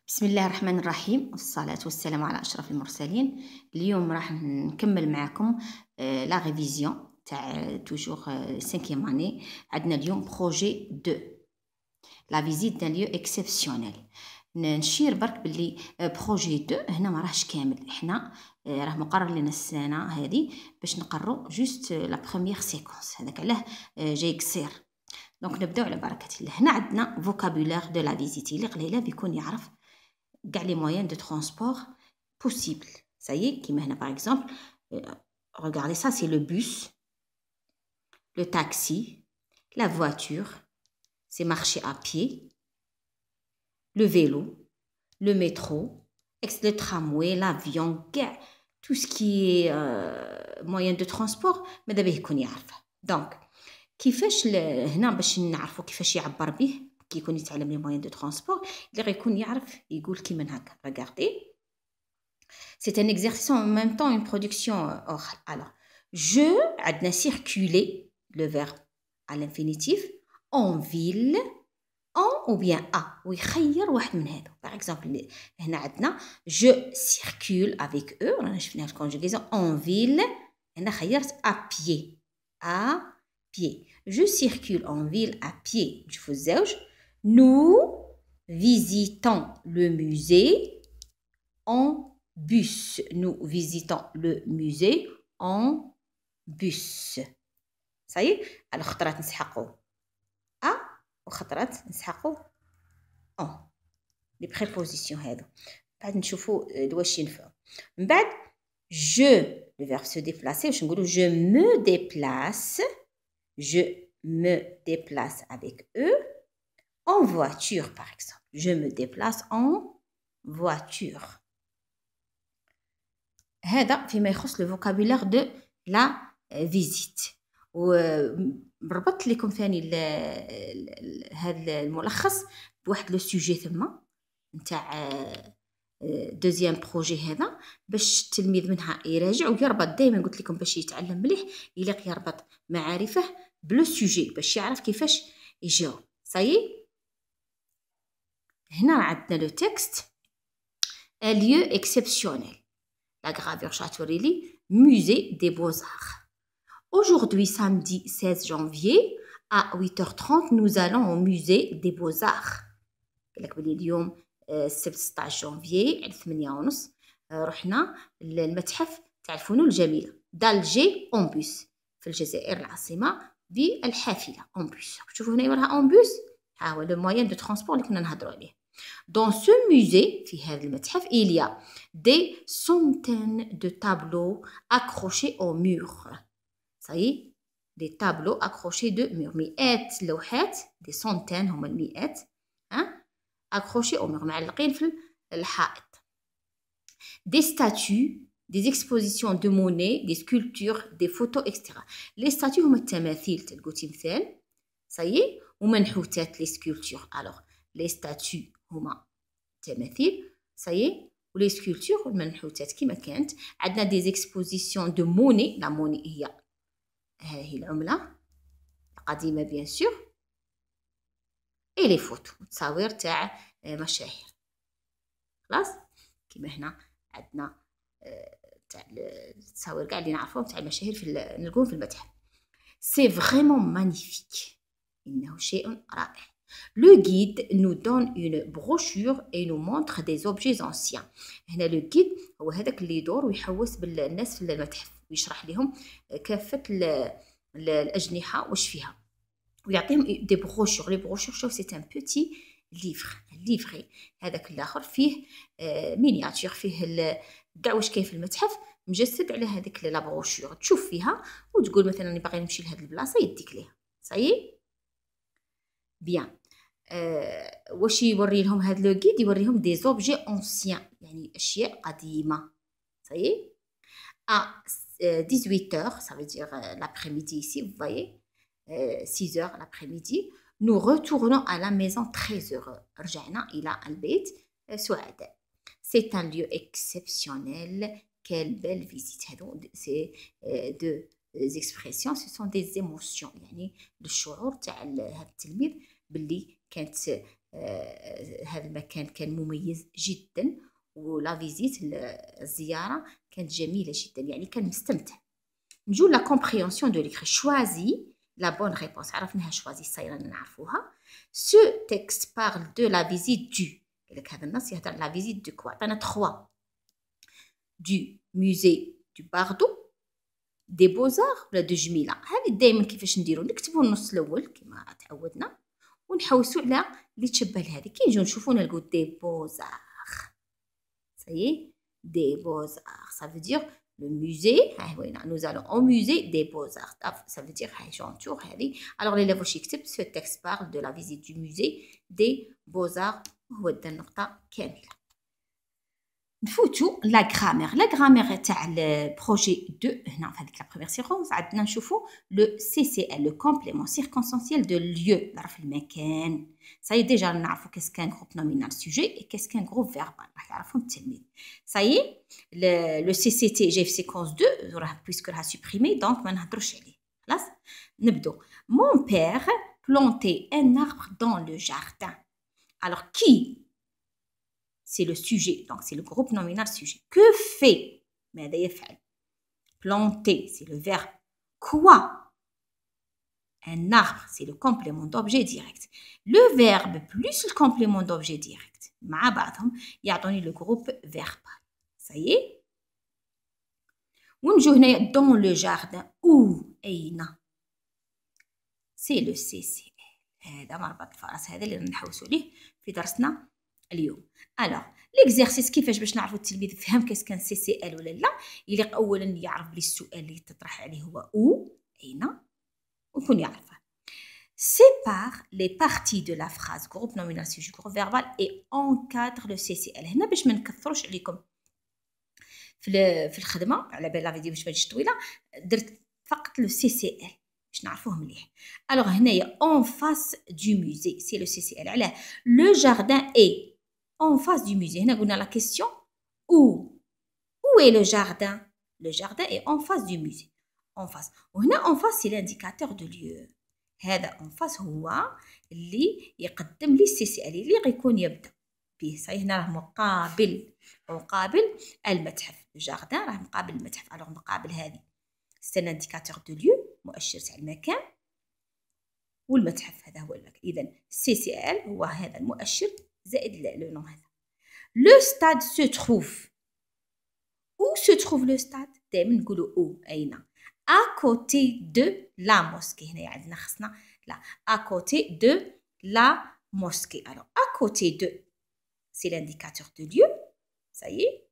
بسم الله الرحمن الرحيم والصلاة والسلام على أشرف المرسلين. اليوم راح نكمل معكم لا ريفيزيون تاع توجور 5e année. عندنا اليوم بروجي 2 لا فيزيت دان ليو اكسبسيونيل. نشير برك باللي بروجي 2 هنا ما راهش كامل، احنا راه مقرر لنا السنه هذه باش نقروا جوست لا بروميير سيكونس، هذاك علاه جاي قصير. دونك نبداو على بركه الله. هنا عندنا فوكابولير دو لا فيزيت اللي قليله بيكون يعرف كاع لي مويان دو ترونسبور بوسيبل. Ça y est, كيما هنا par exemple, regardez ça, c'est le bus, le taxi, la voiture, c'est marcher à pied, le vélo, le métro, le tramway, l'avion, tout ce qui est moyen de transport ماذا به يكون يعرفه. دونك كيفاش هنا باش نعرفوا كيفاش يعبر به كي يكون يتعلم لي مويان دو ترونسبور اللي غيكون يعرف يقول كيما هكا. regardez, c'est un exercice en même temps une production orale. Alors je عندنا circuler le verbe à l'infinitif en ville en ou bien à ويخير واحد من هادو. par exemple هنا عندنا je circule avec eux، رانا شفنا الكونجوغيزون en ville، هنا خيرت à pied à pied. je circule en ville à pied، نشوفوا الزوج. nous visitons le musée en bus. Nous visitons le musée en bus. Ça y est. alors خطرات نسحقوا a وخطرات نسحقوا en les prépositions هذو. بعد نشوفوا واش ينفعوا. من بعد je le verbe se déplacer واش نقولوا je me déplace، je me déplace avec eux en voiture par exemple. je me déplace en voiture. هذا فيما يخص لو فوكابولير دو لا فيزيت. وربطت لكم ثاني هذا الملخص بواحد لو سوجي ثم نتاع دوزيام بروجي هذا باش التلميذ منها يراجع ويربط. دائما قلت لكم باش يتعلم مليح يلاقي يربط معارفه بلو سوجي باش يعرف كيفاش يجاوب. صايي هنا عندنا لو تكست un lieu exceptionnel. La gravure شاتوري لي musée des beaux-arts. Aujourd'hui samedi 16 janvier à 8h30 nous allons au musée des beaux-arts. قالك بلي اليوم السبت 16 جانفي على 8:30 رحنا للمتحف تاع الفنون الجميله دالجي اون بوس في الجزائر العاصمه بالحافله اون بوس. شوفوا هنا وراها اون بوس، ها هو لو موين دو ترونسبور اللي كنا نهضروا عليه. Dans ce musée, في هذا المتحف, il y a des centaines de tableaux accrochés au mur. Ça y est, des tableaux accrochés de mur. مئات لوحات، des centaines هما المئات، accrochés au mur معلقين في الحائط. Des statues, des expositions de monnaie, des sculptures, des photos, etc. Les statues هما التماثيل، تلقوا تمثال. Ça y est, ومنحوتات les sculptures. Alors, les statues هما تماثيل سايي، ولي سكولتور المنحوتات كما كانت. عندنا دي زيكسبوزيسيون دو موني، لا موني هي العمله القديمه بيان سور، اي لي فوتو تصاوير تاع مشاهير. خلاص كما هنا عندنا تاع التصاوير كاع اللي نعرفوهم تاع المشاهير نلقوهم في المتحف. سي فريمون مانيفيك، انه شيء رائع. Le guide nous donne une brochure et nous montre des objets anciens. هنا لو جيد هو هذاك اللي يدور ويحوس بالناس في المتحف ويشرح لهم كافة الأجنحة واش فيها ويعطيهم دي بروشور. لي بروشور شوف سي ان بوتي ليفغي، هذاك الاخر فيه مينياتور، فيه كاع واش كاين في المتحف مجسد على هذيك لا بروشور. تشوف فيها وتقول مثلا راني باغي نمشي لهاد البلاصه يديك ليها. صايي بيان. واش يوري لهم هاد لو غيد؟ يوريهم دي زوبجي اونسيان، يعني اشياء قديمه. صايي à 18h, ça veut dire l'après-midi ici, vous voyez, 6h l'après-midi, nous retournons à la maison très heureux. رجعنا إلى البيت سعداء. C'est un lieu exceptionnel, quelle belle visite. هادو c'est deux expressions, ce sont des émotions، يعني الشعور تاع هاد التلميذ باللي كانت هذا المكان كان مميز جدا، ولا فيزيت الزيارة كانت جميلة جدا، يعني كان مستمتع. نجو لا كومبريهنسيون دو ليكري. شوازي لا بون ريبونس، عرفناها شوازي صايرة نعرفوها. سو تكست بارل دو لا فيزيت دو، قالك هذا النص يهضر لا فيزيت دو كوا، عطانا 3 دو musée du Bardo، دي بوزار ولا دو جميله. هذه دائما كيفاش نديرو، نكتبو النص الاول كما تعودنا ونحوسو على اللي تشبه لهذه. كي نجيو نشوفو نلقاو دي بوزار، سايي دي بوزار ça veut dire le musée. ها هو هنا nous allons au musée des beaux-arts، ça veut dire هاي جونتور هذه. alors l'élève واش يكتب ce texte parle de la visite du musée des beaux-arts، هو دا النقطه كامله. نفوتو لا غرامير. لا غرامير تاع البروجي 2 هنا في هذيك لا بروميير سيكونس عندنا نشوفو لو سي سي ال، لو كومبليمون سيركونسانسيال دو ليو، نعرف المكان. صاي ديجا نعرفو كاس كان جروب نومينال سوجي كاس كان جروب فيربال، راح يعرفهم التلميذ. صاي لو سي سي تي جاي في سيكونس 2 راه بويسكو راه سوبريمي دونك ما نهضروش عليه. خلاص نبدو. مون بير بلونتي ان اربر دون لو جاردان. alors qui c'est le sujet, donc c'est le groupe nominal sujet. Que fait? ماذا يفعل. Planter, c'est le verbe. Quoi? Un arbre, c'est le complément d'objet direct. Le verbe plus le complément d'objet direct. مع بعضهم يعطوني le groupe verbal. Ça y est? ونجو هنايا dans le jardin. où أين؟ c'est le CCL. هذا مربط الفرس، هذا اللي نحوسو عليه في درسنا اليوم. الوغ ليكزارسيس كيفاش باش نعرفوا التلميذ فهم كاس كان سي سي ال ولا لا. يليق اولا يعرف بلي السؤال اللي تطرح عليه هو او اين، ويكون يعرفه. سيبار لي بارتي دو لا فراز جروب نومينال سوجي جروب فيربال اي انكادر لو سي سي ال. هنا باش ما نكثروش عليكم في الخدمه، على بالي لا فيديو باش ما تجيش طويله، درت فقط لو سي سي ال باش نعرفوه مليح. الوغ هنايا اون فاس دو موزي سي لو سي سي ال. علاه لو جاردان اي en face du musée. هنا قلنا la question où est le jardin. Le jardin est en face du musée. En face. وهنا en face c'est l'indicateur de lieu. هذا en face هو اللي يقدم لي السي سي ال اللي غيكون يبدا به. صحيح هنا راه مقابل المتحف. الجاردان راه مقابل المتحف، الوغ مقابل هذه c'est l'indicateur de lieu، مؤشر تاع المكان، والمتحف هذا هو المكان. اذا سي سي ال هو هذا المؤشر زائد لو نون هذا. لو ستاد سو تروف. où se trouve le stade؟ دائما نقولوا où أين. à côté de la mosquée. هنا عندنا خصنا لا à côté de la mosquée. alors à côté de c'est l'indicateur de lieu. ça y est.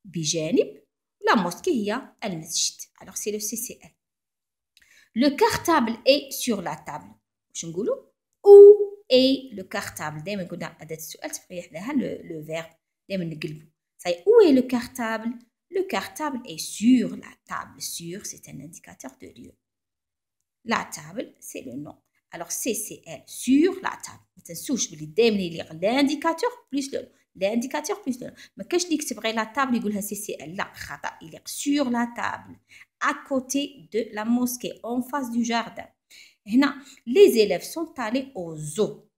بجانب la mosquée هي المسجد. alors c'est le CCL. le cartable est sur la table. واش نقولوا où est le cartable. دائما قلنا أداة السؤال تبقى يحداها le verbe، دائما نقلبو. ça y est. où est le cartable? le cartable est sur la table. sur c'est un indicateur de lieu. la table c'est le nom. alors CCL sur la table. ما تنسوش بلي دائما يليق l'indicateur plus le nom. l'indicateur plus le nom. ما كاش اللي يكتب غير la table يقولها CCL، لا خطأ. يليق sur la table à côté de la mosquée en face du jardin. هنا les élèves sont allés au zoo.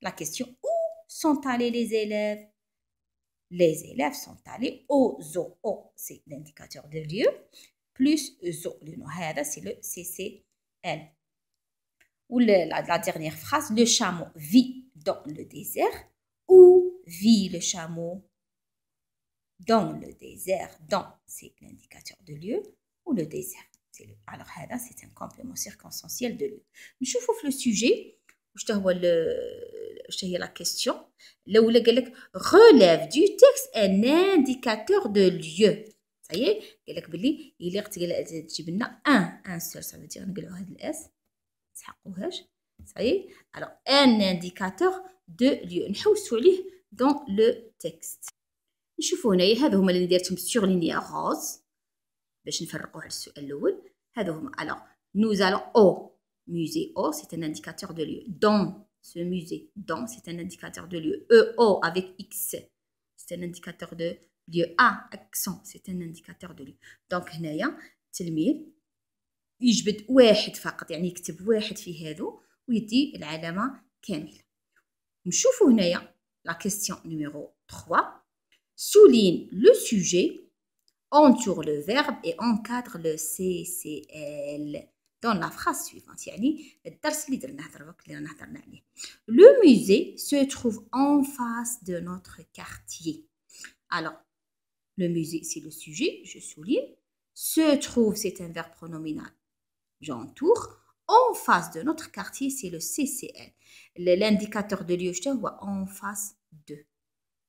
la question où sont allés les élèves? les élèves sont allés au zoo. au c'est l'indicateur de lieu plus zoo. le nom هذا c'est le CCL. ou la dernière phrase, le chameau vit dans le désert. où vit le chameau? dans le désert. dans c'est l'indicateur de lieu ou le désert. alors هذا c'est un complément circonstanciel de lieu. نشوفوا في le sujet واش هو واش هي لا كيستيون. الاولى قال لك relève du texte un indicateur de lieu. صايي قال لك بلي يليق تجيب لنا ان سير. ça veut dire نقلعوا هاد الاس تحقوهاش. صايي alors un indicateur de lieu نحوسوا عليه dans le texte. نشوفوا هنايا هذو هما اللي درتهم سورلينيا غوز باش نفرقوا على السؤال الاول. هذو هما. alors nous allons au musée. au c'est un indicateur de lieu. dans ce musée. dans c'est un indicateur de lieu. au avec x c'est un indicateur de lieu. a accent c'est un indicateur de lieu. donc هنايا التلميذ يجبد واحد فقط، يعني يكتب واحد في هذو ويدي العلامه كامله. نشوفوا هنايا la question numéro 3. Souligne le sujet, entoure le verbe et encadre le CCL dans la phrase suivante. يعني الدرس اللي درنا عليه. Le musée se trouve en face de notre quartier. Alors, le musée, c'est le sujet, je souligne. Se trouve, c'est un verbe pronominal. J'entoure. En face de notre quartier, c'est le CCL. L'indicateur de lieu, je te vois en face de.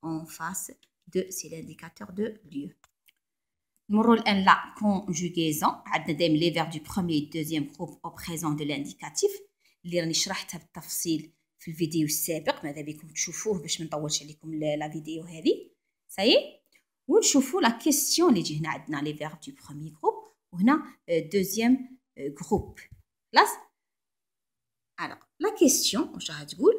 En face de, c'est l'indicateur de lieu. نمروا الآن la conjugaison. عندنا دايما les verbes du premier et deuxième groupe au présent de l'indicatif اللي راني شرحتها بالتفصيل في الفيديو السابق. ماذا بكم تشوفوه باش ما نطولش عليكم لا فيديو هذه. سايي ونشوفوا لا كيستيون اللي يجي هنا. عندنا les verbes du premier groupe وهنا deuxième groupe. Classe. Alors, la question, je vais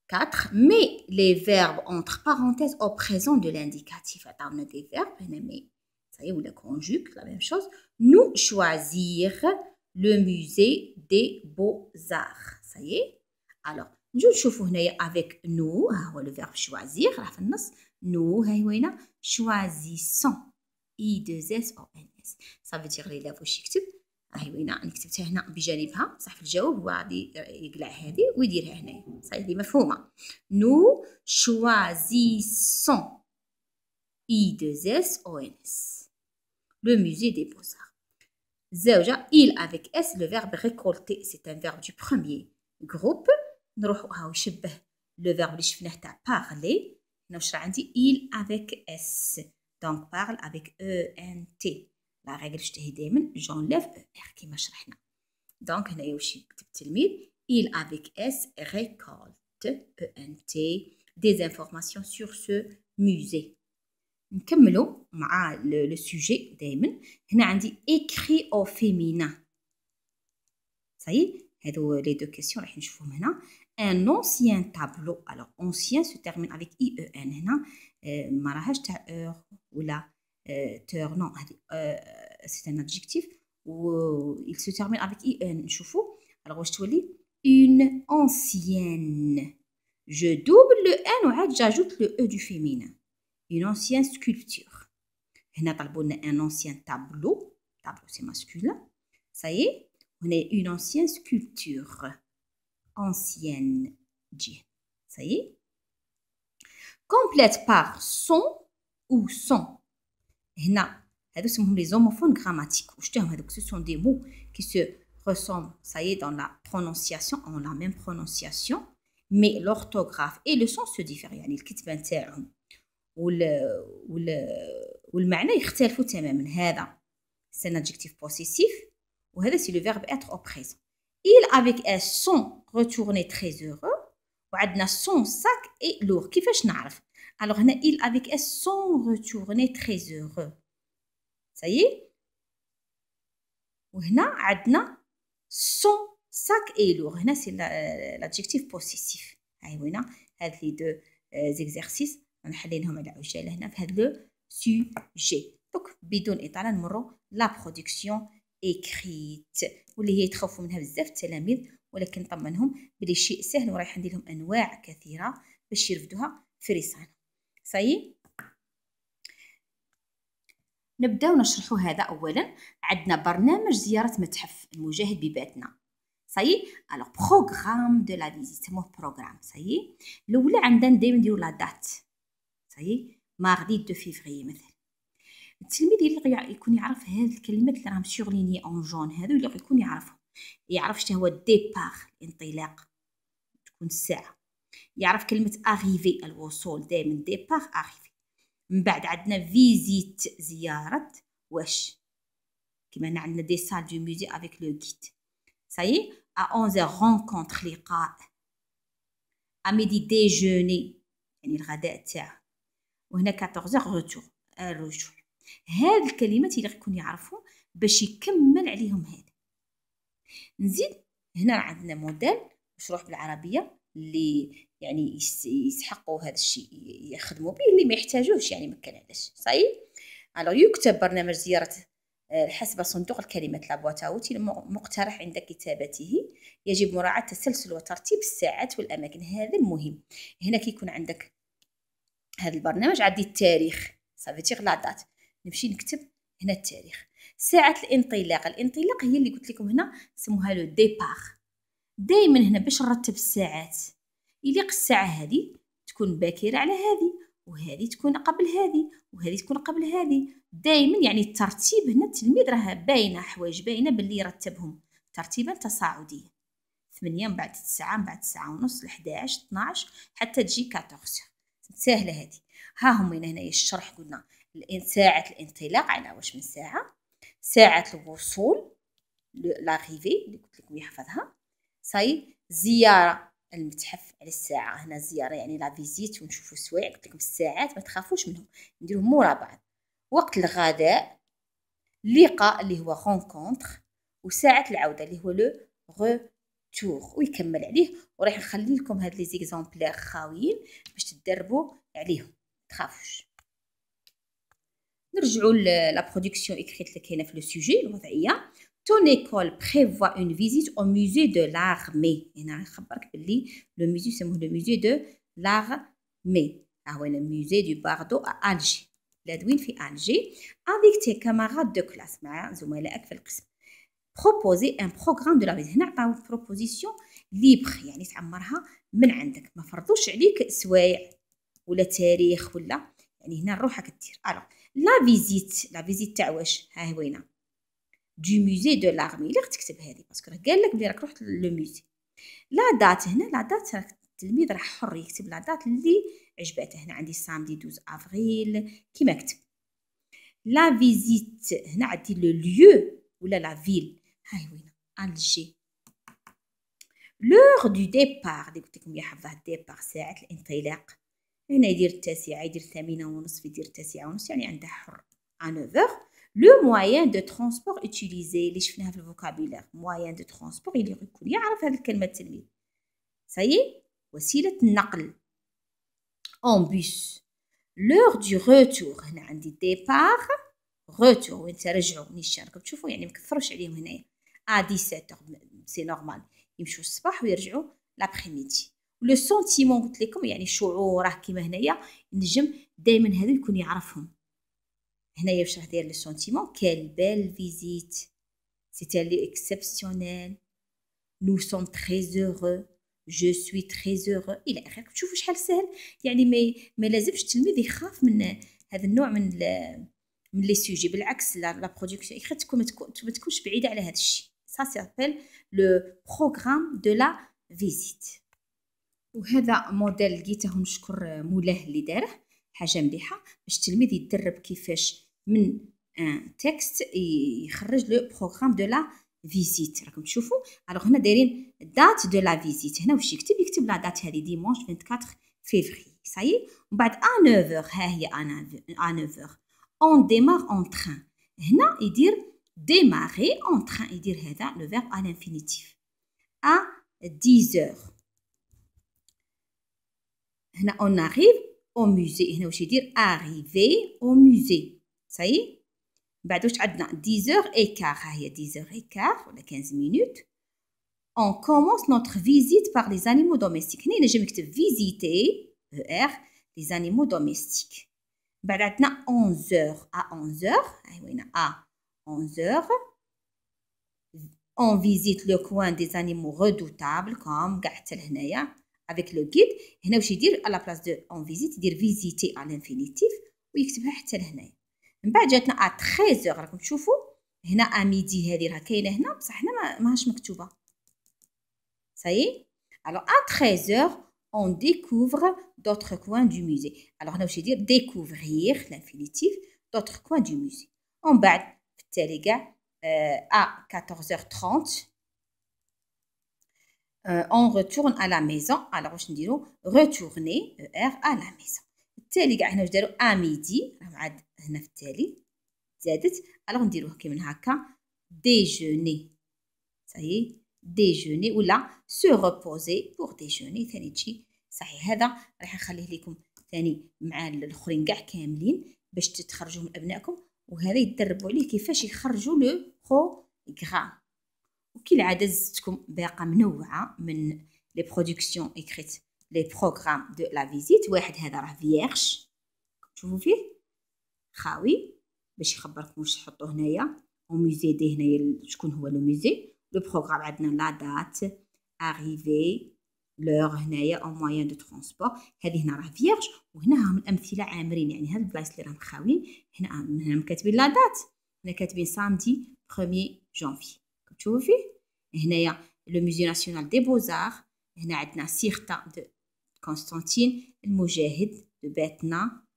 4. Mets les verbes entre parenthèses au présent de l'indicatif. On a des verbes, mais ça y est, on les conjugue, la même chose. Nous choisir le musée des beaux-arts. Ça y est. Alors, je vais avec nous, le verbe choisir, nous, choisissons. I2SONS. Ça veut dire l'élève يكتب أنا كتبتها هنا بجانبها صح في الجواب هو غادي يقلع هذه ويديرها هنايا صحيح هذه مفهومة. Nous choisissons I2SONS le musée des beaux-arts. زوجة il avec S le verbe récolter c'est un verbe du premier groupe. نروحوا هاو يشبه le verbe اللي شفناه تاع parler. هنا واش راه عندي il avec S donc parle avec ENT. لا ريغل شتهي دائما j'enlève ER كيما شرحنا. دونك هنايا واش يكتب التلميذ il avec S récolte ENT des informations sur ce musée. نكملوا مع لو سوجي دائما. هنا عندي écrit au féminin. صايي هادو لي دو كيسيون راح نشوفهم هنا. un ancien tableau. alors ancien se termine avec IEN هنا ما راهاش تاع ولا تور نو هذه c'est un adjectif و il se termine avec IN. نشوفوا alors واش تولي une ancienne. je double le N وعاد j'ajoute le E du féminin. une ancienne sculpture. هنا طلبوا لنا un ancien tableau. tableau c'est masculin. ça y est. هنا une ancienne sculpture. ancienne J. ça y est. complète par son ou son. هنا هادو اسمهم les homophones grammatiques. واش تاهم هادوك ce sont des mots qui se ressemblent ça y est dans la prononciation ont la même prononciation mais l'orthographe et le son se diffèrent. يعني الكتابة نتاعهم والمعنى يختلفوا تماما. هذا c'est un adjectif possessif وهذا c'est le verbe être au présent. il avec S sont retournés très heureux وعندنا son sac est lourd. كيفاش نعرف؟ alors هنا il avec S sont retournés très heureux. ça y est. وهنا عندنا son sac est lourd. هنا c'est l'adjectif possessif. هاي هنا هاد لي دو exercices نحلينهم على عجاله هنا في هاد لو sujet. دونك بدون اطاله نمروا لا برودكسيون écrite واللي هي يتخوفوا منها بزاف التلاميذ ولكن نطمنهم بلي شيء سهل ورايح ندير لهم انواع كثيره باش يرفدوها في رسالة. صايي نبداو نشرحوا هذا. اولا عندنا برنامج زياره متحف المجاهد بباتنا. صايي الوغ بروغرام دو لا فيزيت سموه بروغرام. صايي الاولى عندنا دائما نديروا لا دات. صايي ماردي 2 فيفري مثلا. التلميذ اللي يكون يعرف هذه الكلمات اللي راهم سورليني اون جون هذو اللي يكون يعرفهم. يعرف شنو هو ديبار الانطلاق تكون الساعه. يعرف كلمه اغيفي الوصول دائما ديبار اغيفي. من بعد عندنا فيزيت زياره. واش كما هنا عندنا دي سال دو موزي افيك لو غيد. صايي ا 11 رونكونتر لقاء. ا ميدي ديجوني يعني الغداء تاعه. وهنا 14 روتور الرجوع. هاد الكلمات اللي يكون يعرفهم باش يكمل عليهم هذا. نزيد هنا عندنا موديل مشروح بالعربيه اللي يعني يسحقوا هذا الشيء يخدموا به اللي ما يحتاجوش يعني ما كان علاش. صاي الوغ يكتب برنامج زياره حسب صندوق الكلمات لابواتا مقترح عند كتابته. يجب مراعاة تسلسل وترتيب الساعات والأماكن، هذا المهم. هنا كيكون عندك هذا البرنامج عندي التاريخ صافيتيغ لا دات، نمشي نكتب هنا التاريخ. ساعة الانطلاق هي اللي قلت لكم هنا سموها لو ديبار. دائما هنا باش نرتب الساعات يليق الساعة هذه تكون باكرة على هذه، وهذه تكون قبل هذه، وهذه تكون قبل هذه. دائما يعني الترتيب هنا التلميذ راه باينه، حوايج باينه باللي يرتبهم ترتيبا تصاعديا. 8 من بعد 9 من بعد 9 ونص ل 11 12 حتى تجي 14. سهله هذه. ها هم هنا الشرح قلنا ساعه الانطلاق على واش من ساعه، ساعه الوصول لاغيفي اللي قلت لكم يحفظها. زياره المتحف على الساعه، هنا زياره يعني لا فيزيت ونشوفوا السوايع. قلت لكم الساعات ما تخافوش منهم، نديروهم مورا بعض. وقت الغداء، لقاء اللي هو رونكونتر، وساعه العوده اللي هو لو روتور. ويكمل عليه، وراح نخلي لكم هاد لي زيكزامبلير خاويين باش تدربوا عليهم، تخافوش. نرجعوا لا برودكسيون اكريت اللي كاينه في لو سوجي الوضعيه. Ton école prévoit une visite au musée de l'armée. هنا نخبرك باللي لو musée سموه لو musée de l'armée. هو الموزي دو باردو à Alger. بلاد في ألجي. avec tes camarades de classe مع زملائك في القسم. proposer un programme de la visite. هنا عطاو بروبوزيسيون ليبر يعني تعمرها من عندك، ما فرضوش عليك سوايع ولا تاريخ ولا، يعني هنا روحك دير. الوغ لا فيزيت تاع واش؟ ها وينه دو موزي دو لارمي. اللي راك تكتب هذه باسكو راه قال لك بلي راك رحت لو موزي. لا دات هنا لا دات التلميذ راه حر يكتب لا دات اللي عجبته. هنا عندي سامدي 12 افريل كيما كتب. لا فيزيت هنا عندي لو ليو ولا لا فيل. هاي وين الجي. لور دو ديبار اللي قلت لكم يحفظها الديبار ساعه الانطلاق. هنا يدير التاسعه، يدير 8:30، يدير 9:30، يعني عنده حر à 9h. لو موان دو ترونسبور اوتيليزي اللي شفناها في الفوكابيلير. موان دو ترونسبور اللي يكون يعرف هذه الكلمه التلميذ. سايي وسيله النقل. اون بوس. لور دو روتور هنا عندي ديبار روتور وين ترجعوا نيشان. راكم تشوفوا يعني ما كثروش عليهم هنايا. 17h سي نورمال يمشوا الصباح ويرجعوا لابريميدي. لو سونتيمون قلت لكم يعني شعوره كيما هنايا النجم دائما هذو يكون يعرفهم. هنايا واش راه داير لو سونتيمون. كال بيل فيزيت، سيتي لي اكسبسيونيل، نو سوم تري هورو، جو سوي تري هورو الى اخره. تشوفوا شحال سهل، يعني ما لازمش التلميذ يخاف من هذا النوع من لي سوجي. بالعكس لا برودكسيون اكريت ما تكونش بعيده على هذا الشيء. سا سابيل لو بروغرام دو لا فيزيت. وهذا موديل لقيته نشكر مولاه اللي داره، حاجه مليحه باش التلميذ يتدرب كيفاش من تكست يخرج لو بروغرام دو لا فيزيت. راكم تشوفوا الوغ هنا دايرين دات دو لا فيزيت. هنا واش يكتب لا دات هذه ديمونش 24 فيفري. صايي ومن بعد 9h. ها هي 9h اون ديمار اون تران. هنا يدير ديماري اون تران، يدير هذا لو فيرب ا لانفينيتيف. 10h هنا اون اريف او موزي. هنا واش يدير اريفي او موزي. صايي بعد واش عندنا 10h et quart. ها هي 10h et quart ولا 15 مينوت. on commence notre visite par les animaux domestiques. هنا نجم نكتب visiter les animaux domestiques. بعد عندنا 11h à 11h. هاي وين 11h on visite le coin des animaux redoutables comme قاع حتى لهنايا avec le guide. هنا واش يدير على بلاص دو on visite يدير visiter à l'infinitif ويكتبها حتى لهنايا. من بعد جاتنا à 13h. راكم تشوفوا هنا à midi هذه راه كاينه هنا بصح هنا ماهاش مكتوبه. صايي alors à 13h on découvre d'autres coins du musée. alors هنا واش يدير découvrir l'infinitif d'autres coins du musée. ومن بعد في التالي كاع à 14h30 on retourne à la maison. alors واش نديرو retourner à la maison. التالي كاع هنا واش داروا à midi راه عاد هنا في التالي زادت. alors نديروها كيما هكا déjeuner. صايي déjeuner ولا se reposer pour déjeuner ثاني تجي صحيح. هذا راح نخليه لكم ثاني مع الاخرين كاع كاملين باش تخرجوا من ابنائكم وهذا يتدربوا عليه كيفاش يخرجوا لو بروغرام. وكي العاده زدتكم باقه منوعه من لي برودكسيون اكريت لي بروغرام دو لا فيزيت. واحد هذا راه فييرج تشوفوا فيه خاوي باش يخبركم واش تحطوا هنايا. وموزي دي هنايا شكون هو لو موزي. لو بروغرام عندنا لا دات اريفي لور هنايا اون موين دو ترونسبور. هذه هنا راه فيرج وهنا هم الامثله عامرين يعني هاد البلايص اللي راهم خاويين. هنا كاتبين لا دات هنا كاتبين سامدي 1 جانفي تشوفوا فيه. هنايا لو موزي ناسيونال دي بوزار. هنا عندنا سيرتا دو كونستانتين المجاهد دو باتنا.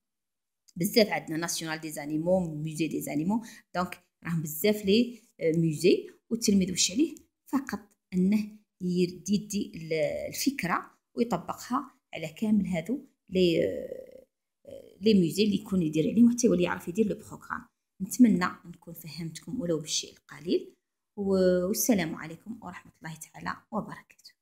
بزاف عندنا ناسيونال دي زانيمو موزي دي زانيمو. دونك راهم بزاف لي موزي. والتلميذ واش عليه فقط انه يدي الفكره ويطبقها على كامل هذو لي موزي اللي يكون يدير عليهم حتى يولي يعرف يدير لو بروغرام. نتمنى نكون فهمتكم ولو بالشيء القليل. والسلام عليكم ورحمه الله تعالى وبركاته.